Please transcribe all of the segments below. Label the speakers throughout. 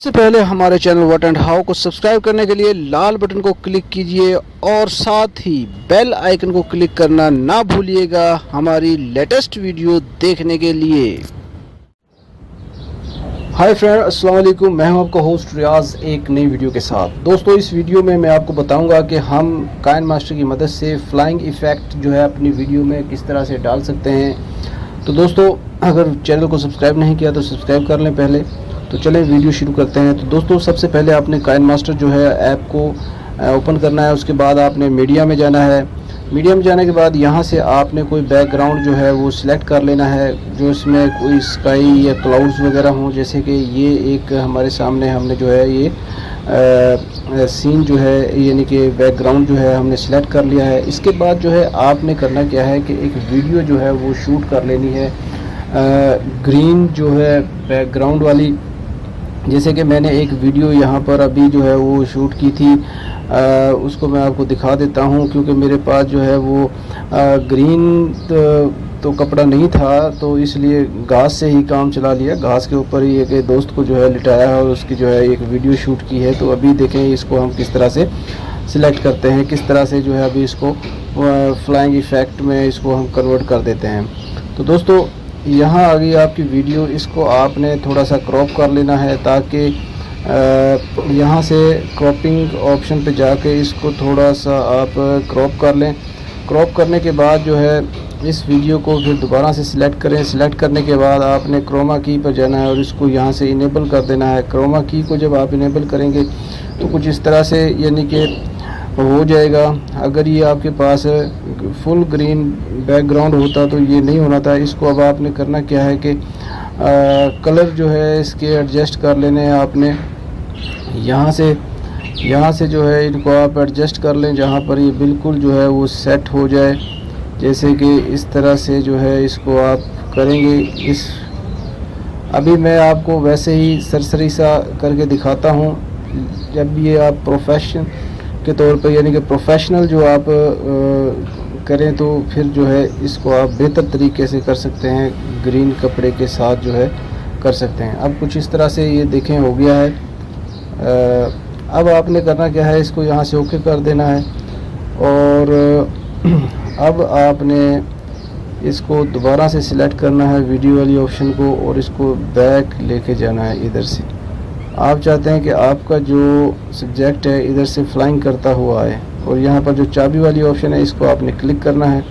Speaker 1: सबसे पहले हमारे चैनल व्हाट एंड हाउ को सब्सक्राइब करने के लिए लाल बटन को क्लिक कीजिए और साथ ही बेल आइकन को क्लिक करना ना भूलिएगा हमारी लेटेस्ट वीडियो देखने के लिए। हाय फ्रेंड, अस्सलाम वालेकुम। मैं हूं आपका होस्ट रियाज एक नई वीडियो के साथ। दोस्तों, इस वीडियो में मैं आपको बताऊंगा कि हम काइनमास्टर की मदद से फ्लाइंग इफ़ेक्ट जो है अपनी वीडियो में किस तरह से डाल सकते हैं। तो दोस्तों, अगर चैनल को सब्सक्राइब नहीं किया तो सब्सक्राइब कर लें पहले। तो चलें वीडियो शुरू करते हैं। तो दोस्तों, सबसे पहले आपने काइनमास्टर जो है ऐप को ओपन करना है। उसके बाद आपने मीडिया में जाना है। मीडिया में जाने के बाद यहाँ से आपने कोई बैकग्राउंड जो है वो सिलेक्ट कर लेना है, जो इसमें कोई स्काई या क्लाउड्स वगैरह हों। जैसे कि ये एक हमारे सामने हमने जो है ये सीन जो है यानी कि बैकग्राउंड जो है हमने सिलेक्ट कर लिया है। इसके बाद जो है आपने करना क्या है कि एक वीडियो जो है वो शूट कर लेनी है ग्रीन जो है बैकग्राउंड वाली। जैसे कि मैंने एक वीडियो यहाँ पर अभी जो है वो शूट की थी, उसको मैं आपको दिखा देता हूँ। क्योंकि मेरे पास जो है वो ग्रीन तो कपड़ा नहीं था, तो इसलिए घास से ही काम चला लिया। घास के ऊपर ही एक दोस्त को जो है लिटाया है और उसकी जो है एक वीडियो शूट की है। तो अभी देखें इसको हम किस तरह से सिलेक्ट करते हैं, किस तरह से जो है अभी इसको फ्लाइंग इफ़ेक्ट में इसको हम कन्वर्ट कर देते हैं। तो दोस्तों, यहाँ आ गई आपकी वीडियो। इसको आपने थोड़ा सा क्रॉप कर लेना है ताकि यहाँ से क्रॉपिंग ऑप्शन पे जाके इसको थोड़ा सा आप क्रॉप कर लें। क्रॉप करने के बाद जो है इस वीडियो को फिर दोबारा से सिलेक्ट करें। सिलेक्ट करने के बाद आपने क्रोमा की पर जाना है और इसको यहाँ से इनेबल कर देना है। क्रोमा की को जब आप इनेबल करेंगे तो कुछ इस तरह से यानी कि हो जाएगा। अगर ये आपके पास फुल ग्रीन बैकग्राउंड होता तो ये नहीं होना था। इसको अब आपने करना क्या है कि कलर जो है इसके एडजस्ट कर लेने हैं आपने। यहाँ से जो है इनको आप एडजस्ट कर लें जहाँ पर ये बिल्कुल जो है वो सेट हो जाए। जैसे कि इस तरह से जो है इसको आप करेंगे। अभी मैं आपको वैसे ही सरसरी सा करके दिखाता हूँ। जब ये आप प्रोफेशन के तौर पर यानी कि प्रोफेशनल जो आप करें तो फिर जो है इसको आप बेहतर तरीके से कर सकते हैं, ग्रीन कपड़े के साथ जो है कर सकते हैं। अब कुछ इस तरह से ये देखें हो गया है। अब आपने करना क्या है, इसको यहाँ से ओके कर देना है और अब आपने इसको दोबारा से सिलेक्ट करना है वीडियो वाली ऑप्शन को और इसको बैक लेके जाना है। इधर से आप चाहते हैं कि आपका जो सब्जेक्ट है इधर से फ्लाइंग करता हुआ आए और यहाँ पर जो चाबी वाली ऑप्शन है इसको आपने क्लिक करना है।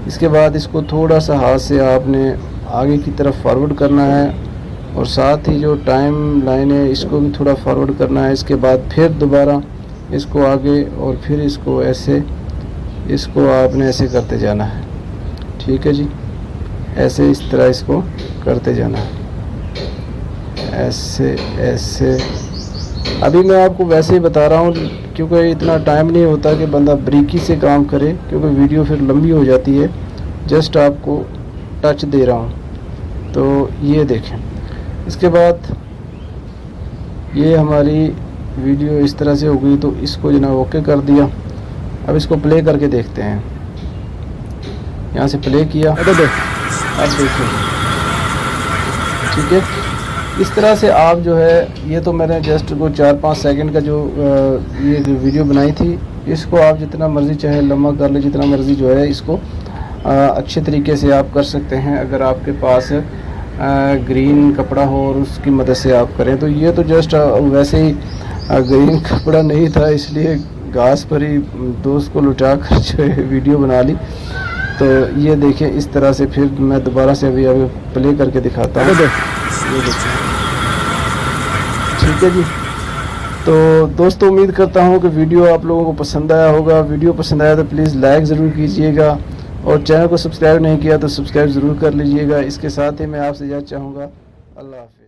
Speaker 1: इसके बाद इसको थोड़ा सा हाथ से आपने आगे की तरफ फॉरवर्ड करना है और साथ ही जो टाइम लाइन है इसको भी थोड़ा फॉरवर्ड करना है। इसके बाद फिर दोबारा इसको आगे और फिर इसको ऐसे, इसको आपने ऐसे करते जाना है। ठीक है जी, ऐसे इस तरह इसको करते जाना है, ऐसे ऐसे। अभी मैं आपको वैसे ही बता रहा हूँ क्योंकि इतना टाइम नहीं होता कि बंदा बारीकी से काम करे, क्योंकि वीडियो फिर लंबी हो जाती है। जस्ट आपको टच दे रहा हूँ। तो ये देखें, इसके बाद ये हमारी वीडियो इस तरह से हो गई। तो इसको जो ना ओके कर दिया। अब इसको प्ले करके देखते हैं। यहाँ से प्ले किया, अब देखिए, ठीक है। इस तरह से आप जो है, ये तो मैंने जस्ट को 4-5 सेकंड का जो ये वीडियो बनाई थी, इसको आप जितना मर्ज़ी चाहे लंबा कर ले, जितना मर्ज़ी जो है इसको अच्छे तरीके से आप कर सकते हैं अगर आपके पास ग्रीन कपड़ा हो और उसकी मदद से आप करें। तो ये तो जस्ट वैसे ही ग्रीन कपड़ा नहीं था, इसलिए घास पर ही दोस्त को लुटा कर जो है वीडियो बना ली। तो ये देखें इस तरह से। फिर मैं दोबारा से अभी प्ले करके दिखाता हूँ। ये देखिए, ठीक है जी। तो दोस्तों, उम्मीद करता हूँ कि वीडियो आप लोगों को पसंद आया होगा। वीडियो पसंद आया तो प्लीज़ लाइक ज़रूर कीजिएगा और चैनल को सब्सक्राइब नहीं किया तो सब्सक्राइब ज़रूर कर लीजिएगा। इसके साथ ही मैं आपसे इजाज़त चाहूँगा। अल्लाह हाफ़िज़।